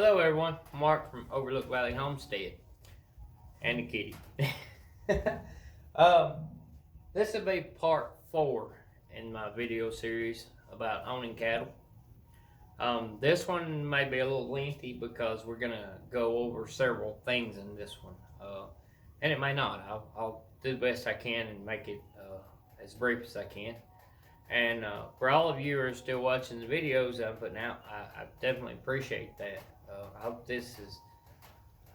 Hello everyone, Mark from Overlook Valley Homestead and the kitty. um, this will be part 4 in my video series about owning cattle. This one may be a little lengthy because we're going to go over several things in this one. And it may not. I'll do the best I can and make it as brief as I can. And for all of you who are still watching the videos I'm putting out, I definitely appreciate that. I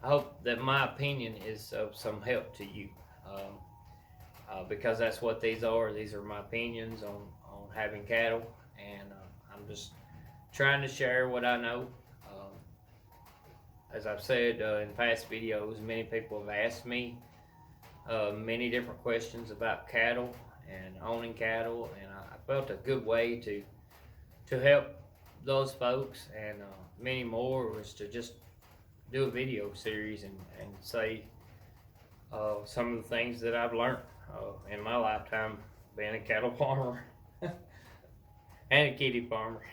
hope that my opinion is of some help to you, because that's what these are. These are my opinions on having cattle, and I'm just trying to share what I know. As I've said in past videos, many people have asked me many different questions about cattle and owning cattle, and I felt a good way to help those folks and many more was to just do a video series and say some of the things that I've learned in my lifetime being a cattle farmer and a kitty farmer.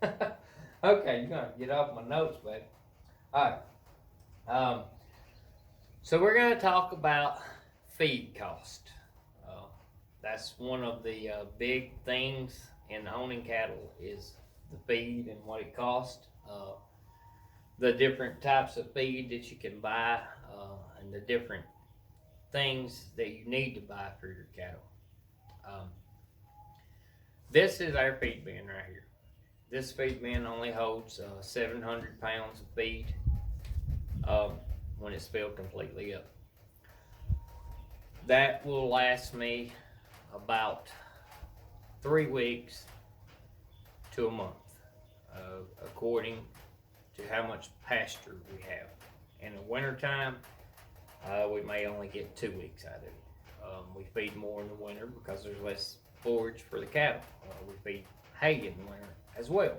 Okay, you're gonna get off my notes, baby. All right. So we're gonna talk about feed cost. That's one of the big things in owning cattle is the feed and what it costs. The different types of feed that you can buy, and the different things that you need to buy for your cattle. This is our feed bin right here. This feed bin only holds 700 pounds of feed when it's filled completely up. That will last me about 3 weeks to a month, according to how much pasture we have. In the wintertime, we may only get 2 weeks out of it. We feed more in the winter because there's less forage for the cattle. We feed hay in the winter as well,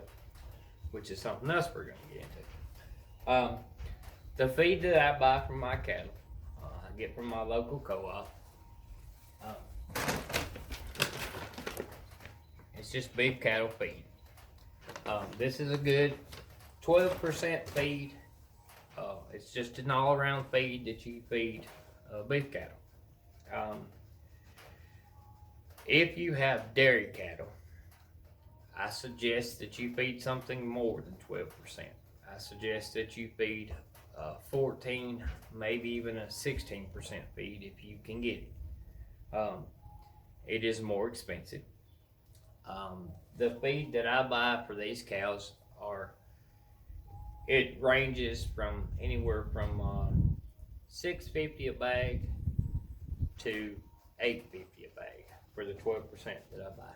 which is something else we're going to get into. The feed that I buy from my cattle, I get from my local co-op. It's just beef cattle feed. This is a good 12% feed. It's just an all-around feed that you feed beef cattle. If you have dairy cattle, I suggest that you feed something more than 12%. I suggest that you feed 14, maybe even a 16% feed if you can get it. It is more expensive. The feed that I buy for these cows it ranges from anywhere from $6.50 a bag to $8.50 a bag for the 12% that I buy.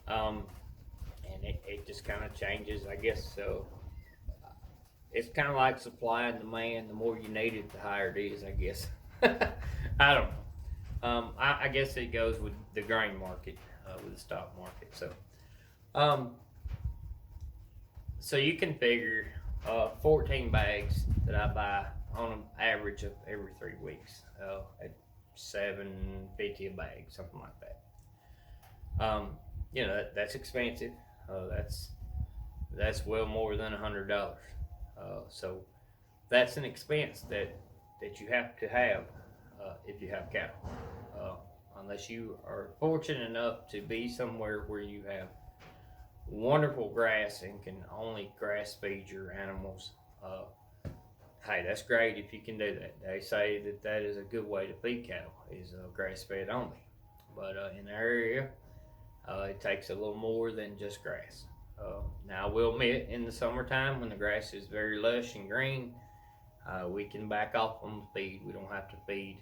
And it just kind of changes, I guess. So it's kind of like supply and demand. The more you need it, the higher it is, I guess. I don't know. I guess it goes with the grain market, with the stock market. So you can figure 14 bags that I buy on an average of every 3 weeks at $7.50 a bag, something like that. That's expensive. That's well more than $100. So that's an expense that you have to have if you have cattle. Unless you are fortunate enough to be somewhere where you have wonderful grass and can only grass feed your animals, hey, that's great if you can do that. They say that is a good way to feed cattle, is grass fed only. But in our area, it takes a little more than just grass. Now I will admit, in the summertime when the grass is very lush and green, we can back off on the feed. We don't have to feed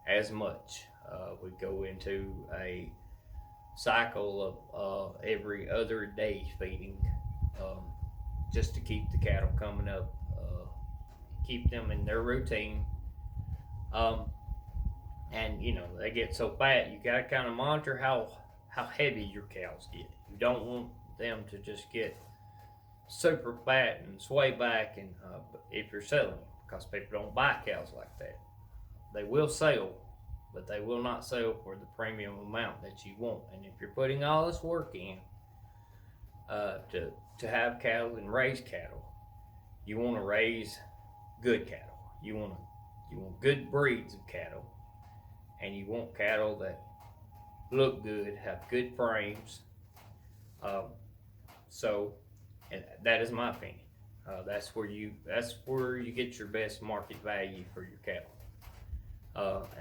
as much. We go into a cycle of every other day feeding, just to keep the cattle coming up, keep them in their routine. And they get so fat, you gotta kind of monitor how heavy your cows get. You don't want them to just get super fat and sway back, and if you're selling, because people don't buy cows like that. They will sell, but they will not sell for the premium amount that you want. And if you're putting all this work in to have cattle and raise cattle, you want to raise good cattle. You want good breeds of cattle, and you want cattle that look good, have good frames. Um, so, and that is my opinion. That's where you get your best market value for your cattle.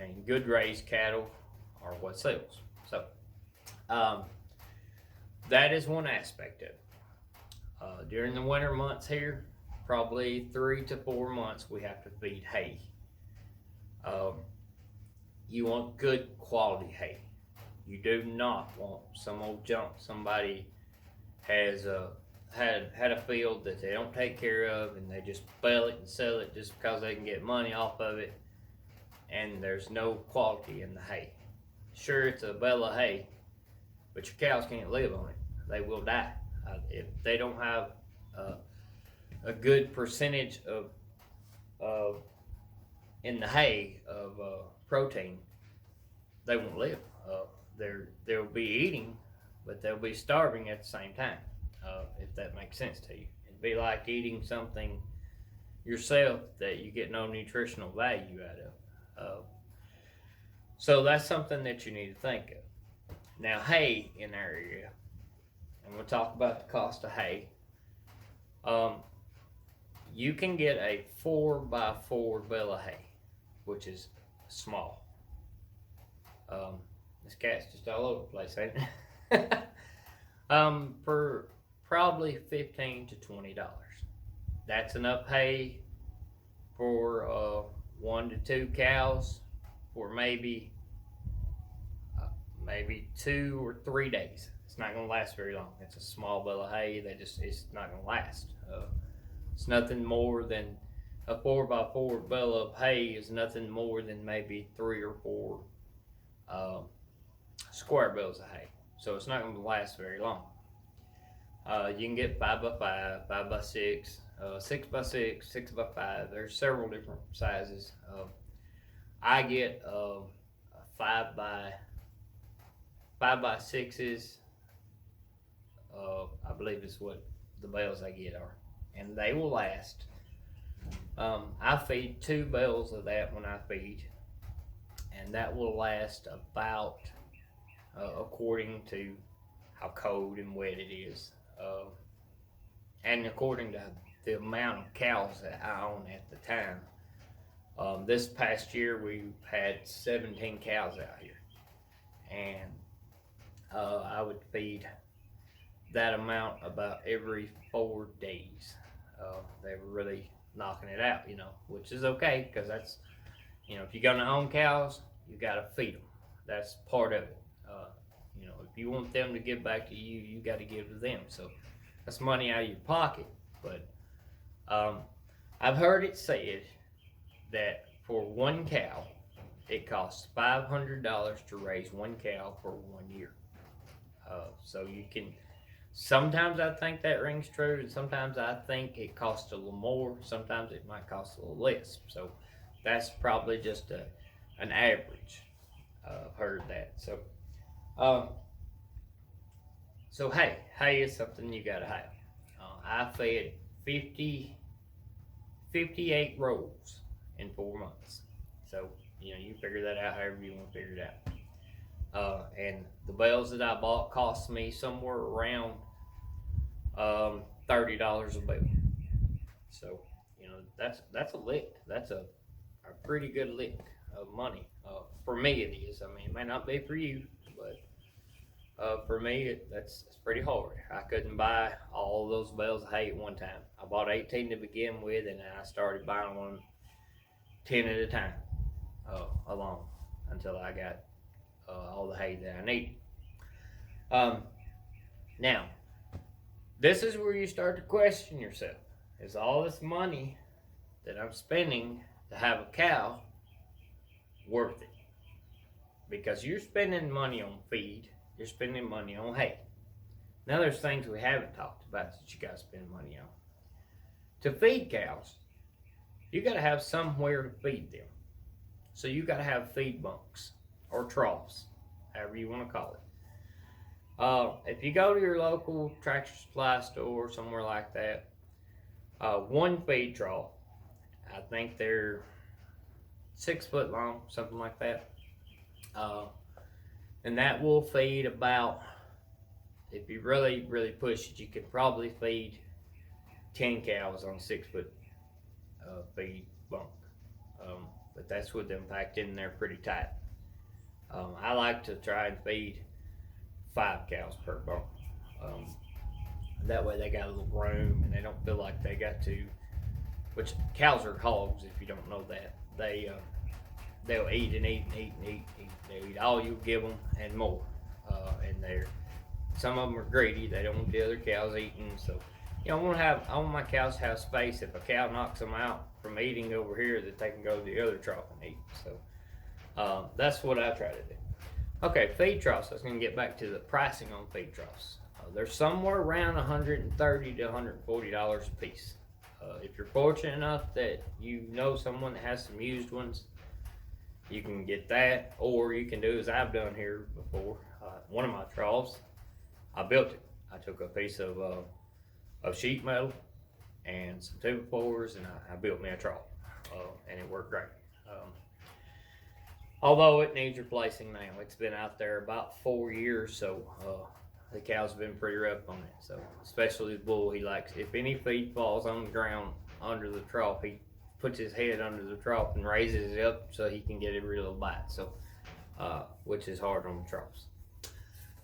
And good raised cattle are what sells. So, um, that is one aspect of it. During the winter months here, probably 3 to 4 months, we have to feed hay. You want good quality hay. You do not want some old junk somebody has had a field that they don't take care of, and they just bale it and sell it just because they can get money off of it, and there's no quality in the hay. Sure, it's a bale of hay, but your cows can't live on it. They will die. If they don't have a good percentage of in the hay of protein, they won't live. They'll be eating, but they'll be starving at the same time. If that makes sense to you, it'd be like eating something yourself that you get no nutritional value out of. So that's something that you need to think of. Now, hay in our area, and we'll talk about the cost of hay. You can get a 4x4 bale of hay, which is small. This cat's just all over the place, ain't it? For probably $15 to $20. That's enough hay for 1 to 2 cows for maybe 2 or 3 days. It's not going to last very long. It's a small bale of hay. It's not going to last. It's nothing more than a 4x4 bale of hay is nothing more than maybe 3 or 4 square bales of hay. So it's not going to last very long. You can get 5x5, 5x6, 6x6, 6x5. There's several different sizes. I get 5x6s. I believe is what the bales I get are, and they will last. I feed 2 bales of that when I feed, and that will last about, according to how cold and wet it is, and according to the amount of cows that I own at the time. This past year we had 17 cows out here, and I would feed that amount about every 4 days. They were really knocking it out, which is okay, because that's, if you're gonna own cows, you gotta feed them. That's part of it. If you want them to give back to you, you got to give to them. So that's money out of your pocket. But I've heard it said that for 1 cow, it costs $500 to raise 1 cow for 1 year. So you can. Sometimes I think that rings true, and sometimes I think it costs a little more. Sometimes it might cost a little less. So that's probably just an average. I've heard that. So hay is something you gotta have. I fed 58 rolls in 4 months. So you figure that out however you want to figure it out. And the bales that I bought cost me somewhere around $30 a bale. So that's a lick. That's a pretty good lick of money. For me it is. I mean, it may not be for you, but for me that's pretty hard. I couldn't buy all those bales of hay at one time. I bought 18 to begin with, and then I started buying one 10 at a time, along, until I got all the hay that I needed. Now, this is where you start to question yourself. Is all this money that I'm spending to have a cow worth it? Because you're spending money on feed, you're spending money on hay. Now there's things we haven't talked about that you gotta spend money on. To feed cows, you gotta have somewhere to feed them. So you gotta have feed bunks or troughs, however you wanna call it. If you go to your local tractor supply store or somewhere like that, One feed trough. I think they're 6 foot long, something like that. Uh, and that will feed about, if you really, really push it, you could probably feed 10 cows on a 6 foot feed bunk. But that's with them packed in there pretty tight. I like to try and feed 5 cows per bunk. Um, that way they got a little room and they don't feel like they got to. Which cows are hogs, if you don't know that. They'll eat and eat and eat and eat and eat. They'll eat all you give them and more. And some of them are greedy. They don't want the other cows eating. So, I want my cows to have space. If a cow knocks them out from eating over here, that they can go to the other trough and eat. So, that's what I try to do. Okay, feed troughs. I was going to get back to the pricing on feed troughs. They're somewhere around $130 to $140 a piece. If you're fortunate enough that you know someone that has some used ones, you can get that, or you can do as I've done here before. One of my troughs, I built it. I took a piece of sheet metal and some 2x4s, and I built me a trough, and it worked great. Although it needs replacing now. It's been out there about 4 years, so the cows have been pretty rough on it. So especially the bull, he likes, if any feed falls on the ground under the trough, he puts his head under the trough and raises it up so he can get every little bite. So which is hard on the troughs.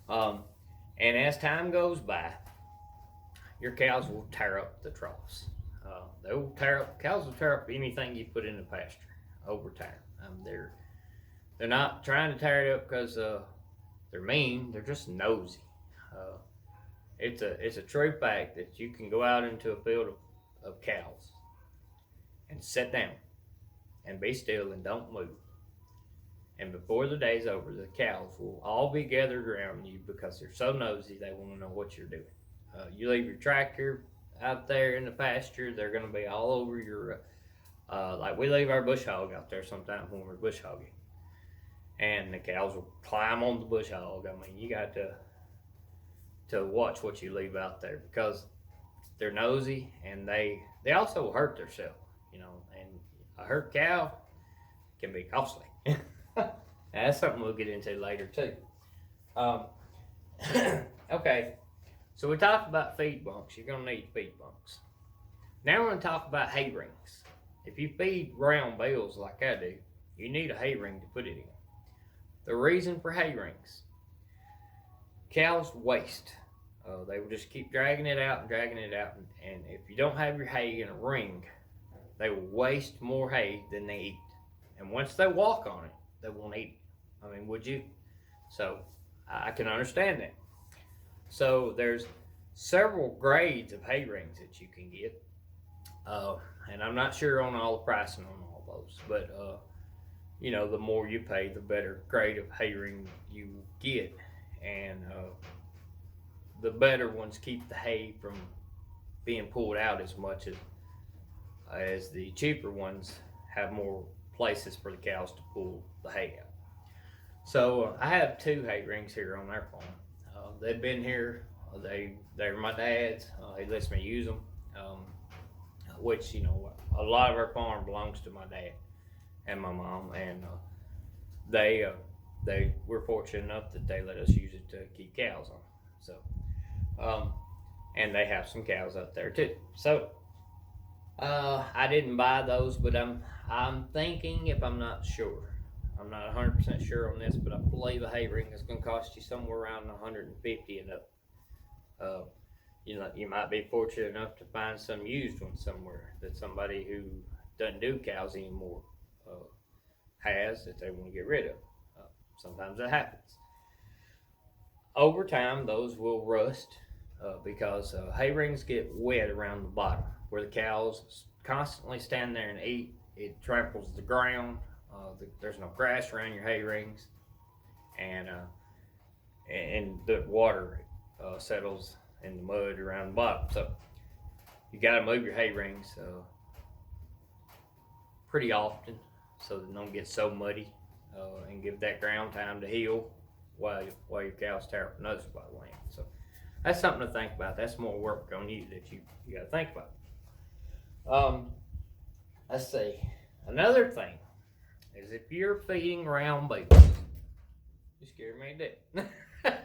And as time goes by, your cows will tear up the troughs. Cows will tear up anything you put in the pasture over time. They're not trying to tear it up because they're mean. They're just nosy. It's a true fact that you can go out into a field of cows and sit down and be still and don't move. And before the day's over, the cows will all be gathered around you because they're so nosy they want to know what you're doing. You leave your tractor out there in the pasture, they're going to be all over your, like we leave our bush hog out there sometimes when we're bush hogging. And the cows will climb on the bush hog. I mean, you got to watch what you leave out there because they're nosy and they also hurt themselves, and a hurt cow can be costly. That's something we'll get into later too. Okay, so we talked about feed bunks. You're gonna need feed bunks. Now we're gonna talk about hay rings. If you feed round bales like I do, you need a hay ring to put it in. The reason for hay rings: cows waste. They will just keep dragging it out, and if you don't have your hay in a ring, they will waste more hay than they eat. And once they walk on it, they won't eat it. I mean, would you? So I can understand that. So there's several grades of hay rings that you can get, and I'm not sure on all the pricing on all those, but the more you pay, the better grade of hay ring you get, and the better ones keep the hay from being pulled out as much as the cheaper ones have more places for the cows to pull the hay out. So I have 2 hay rings here on our farm. They've been here. They're my dad's. He lets me use them, which a lot of our farm belongs to my dad and my mom, and we're fortunate enough that they let us use it to keep cows on. So, and they have some cows out there too. So, I didn't buy those, but I'm thinking, if I'm not sure, I'm not 100% sure on this, but I believe a hay ring is going to cost you somewhere around $150 and up. You might be fortunate enough to find some used one somewhere that somebody who doesn't do cows anymore has that they want to get rid of. Sometimes that happens. Over time, those will rust because hay rings get wet around the bottom where the cows constantly stand there and eat. It tramples the ground. There's no grass around your hay rings, and the water settles in the mud around the bottom. So you got to move your hay rings pretty often so they don't get so muddy, and give that ground time to heal while your cows tear up another spot of land. So that's something to think about. That's more work on you that you got to think about. Um, let's see. Another thing is if you're feeding round bales, you scared me to death.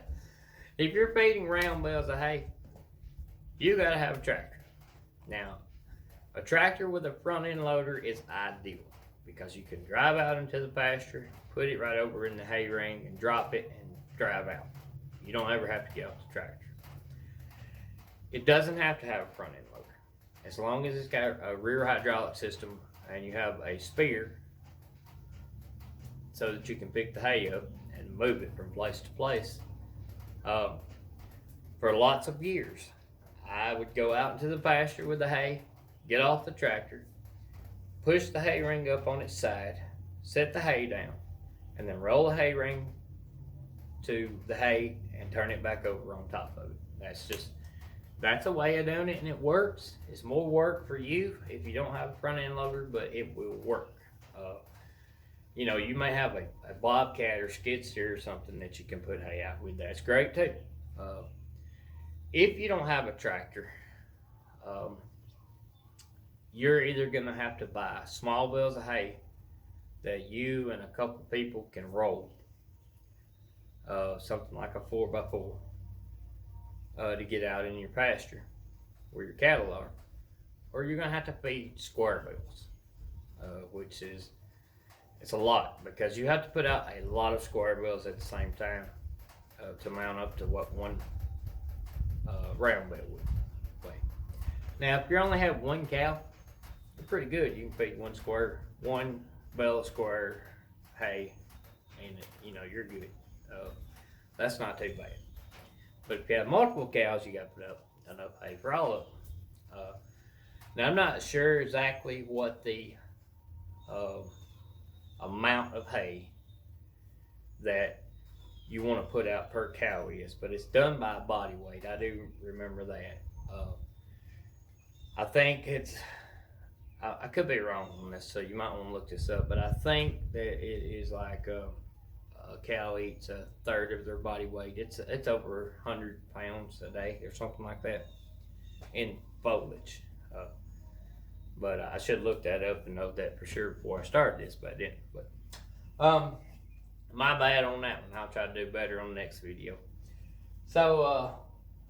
If you're feeding round bales of hay, you gotta have a tractor. Now, a tractor with a front end loader is ideal because you can drive out into the pasture, put it right over in the hay ring, and drop it and drive out. You don't ever have to get off the tractor. It doesn't have to have a front end loader. As long as it's got a rear hydraulic system and you have a spear so that you can pick the hay up and move it from place to place. For lots of years, I would go out into the pasture with the hay, get off the tractor, push the hay ring up on its side, set the hay down, and then roll the hay ring to the hay and turn it back over on top of it. That's a way of doing it, and it works. It's more work for you if you don't have a front end loader, but it will work. You may have a bobcat or skid steer or something that you can put hay out with. That's great too. If you don't have a tractor, you're either going to have to buy small bales of hay that you and a couple people can roll, something like a 4x4, to get out in your pasture where your cattle are, or you're going to have to feed square bales, which is it's a lot because you have to put out a lot of square bales at the same time to mount up to what one round bale would weigh. Now, if you only have one cow, you're pretty good. You can feed one bale of square hay, and you're good. That's not too bad. But if you have multiple cows, you got to put up enough hay for all of them. Now, I'm not sure exactly what the amount of hay that you want to put out per cow is, but it's done by body weight. I do remember that. I think I could be wrong on this, so you might want to look this up, but I think that it is like a cow eats a third of their body weight. It's over 100 pounds a day or something like that in foliage. But I should look that up and know that for sure before I started this, but I didn't. But my bad on that one. I'll try to do better on the next video. So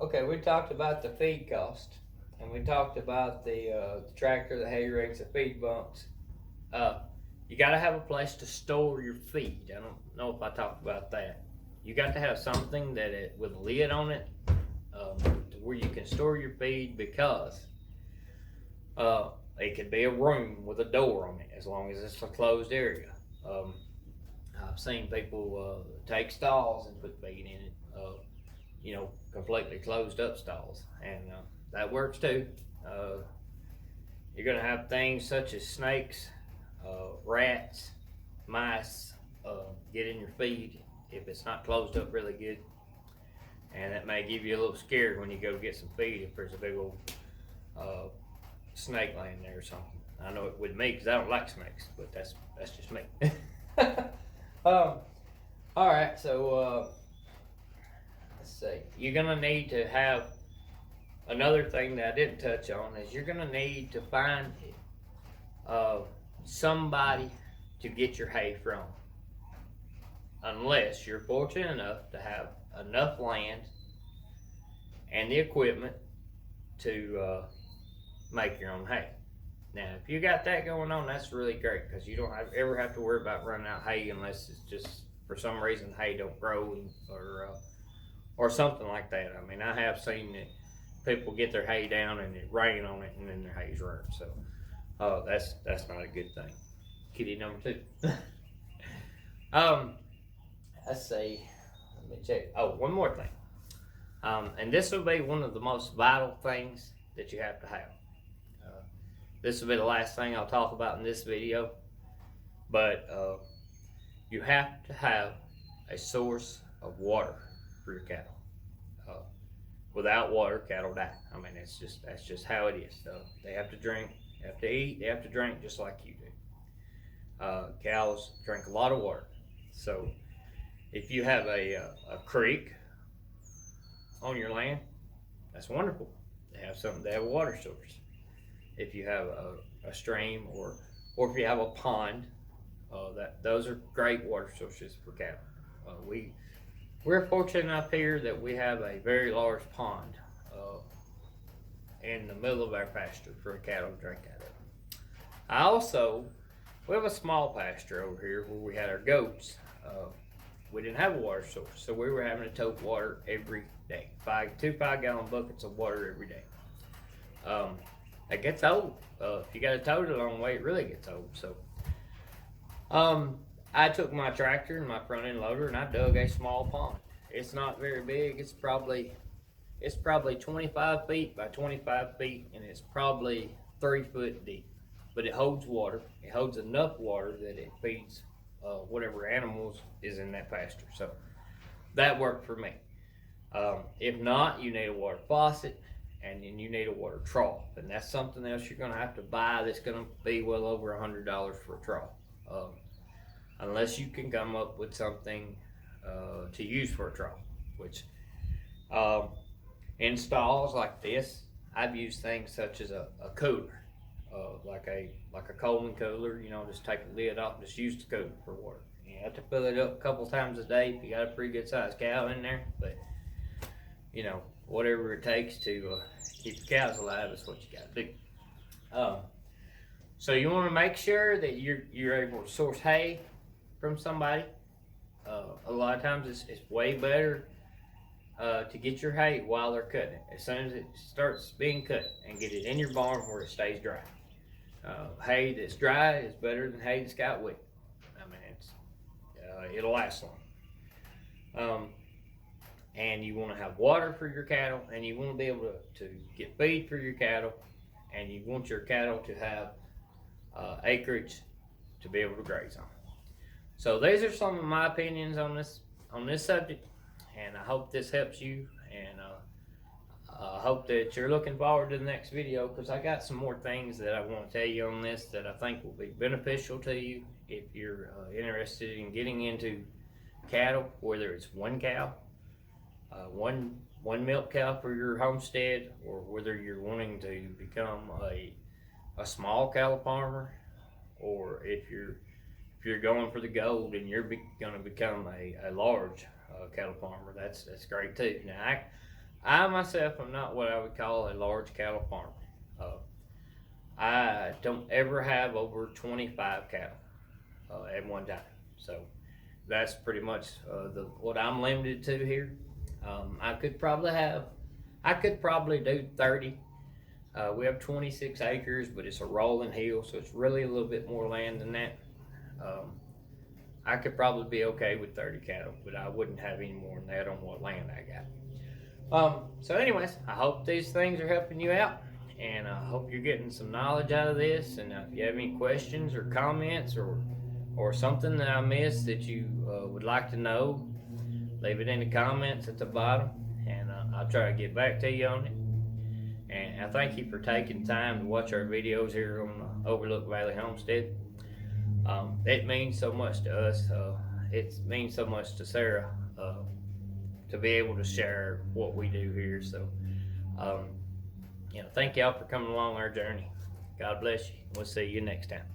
okay, we talked about the feed cost, and we talked about the tractor, the hay rigs, the feed bunks. You got to have a place to store your feed. I don't know if I talked about that. You got to have something with a lid on it, where you can store your feed, because it could be a room with a door on it as long as it's a closed area. I've seen people take stalls and put feed in it, completely closed up stalls, and that works too. You're going to have things such as snakes, rats, mice get in your feed if it's not closed up really good, and that may give you a little scared when you go get some feed if there's a big old snake laying there or something. I know it would me because I don't like snakes, but that's just me. All right, so let's see. You're gonna need to have another thing that I didn't touch on is you're gonna need to find somebody to get your hay from, unless you're fortunate enough to have enough land and the equipment to make your own hay. Now, if you got that going on, that's really great because you don't ever have to worry about running out hay unless it's just for some reason hay don't grow or something like that. I mean, I have seen that people get their hay down and it rain on it and then their hay's ruined. So that's not a good thing. Kitty number 2. Let's see. Let me check. Oh, one more thing. And this will be one of the most vital things that you have to have. This will be the last thing I'll talk about in this video, but you have to have a source of water for your cattle. Without water, cattle die. I mean, that's just how it is. They have to drink, they have to eat, they have to drink just like you do. Cows drink a lot of water. So if you have a creek on your land, that's wonderful. They have a water source. if you have a stream or if you have a pond, those are great water sources for cattle. We're fortunate enough here that we have a very large pond in the middle of our pasture for cattle to drink out of. I also We have a small pasture over here where we had our goats. We didn't have a water source, so we were having to tote water every day. Two 5-gallon buckets of water every day. It gets old. If you got to tote it a long way, it really gets old. So, I took my tractor and my front end loader and I dug a small pond. It's not very big. It's probably 25 feet by 25 feet, and it's probably 3 foot deep. But it holds water. It holds enough water that it feeds whatever animals is in that pasture. So that worked for me. If not, you need a water faucet, and then you need a water trough, and that's something else you're going to have to buy. That's going to be well over $100 for a trough, unless you can come up with something to use for a trough. Which in stalls like this, I've used things such as a cooler. Like a Coleman cooler, just take the lid off and just use the cooler for water. You have to fill it up a couple times a day if you got a pretty good sized cow in there, but whatever it takes to keep the cows alive is what you got to do. So you want to make sure that you're able to source hay from somebody. A lot of times it's way better to get your hay while they're cutting it. As soon as it starts being cut, and get it in your barn where it stays dry. Hay that's dry is better than hay that's got wet. I mean, it'll last long. And you want to have water for your cattle, and you want to be able to get feed for your cattle, and you want your cattle to have acreage to be able to graze on. So these are some of my opinions on this subject, and I hope this helps you, and I hope that you're looking forward to the next video, because I got some more things that I want to tell you on this that I think will be beneficial to you if you're interested in getting into cattle, whether it's one cow, one milk cow for your homestead, or whether you're wanting to become a small cattle farmer, or if you're going for the gold and you're going to become a large cattle farmer. That's great too. Now, I myself am not what I would call a large cattle farmer. I don't ever have over 25 cattle at one time. So that's pretty much what I'm limited to here. I could probably do 30. We have 26 acres, but it's a rolling hill, so it's really a little bit more land than that. I could probably be okay with 30 cattle, but I wouldn't have any more than that on what land I got. So anyways, I hope these things are helping you out, and I hope you're getting some knowledge out of this. And if you have any questions or comments or something that I missed that you would like to know, leave it in the comments at the bottom, and I'll try to get back to you on it. And I thank you for taking time to watch our videos here on Overlook Valley Homestead. It means so much to us. It means so much to Sarah to be able to share what we do here. So, thank y'all for coming along our journey. God bless you. We'll see you next time.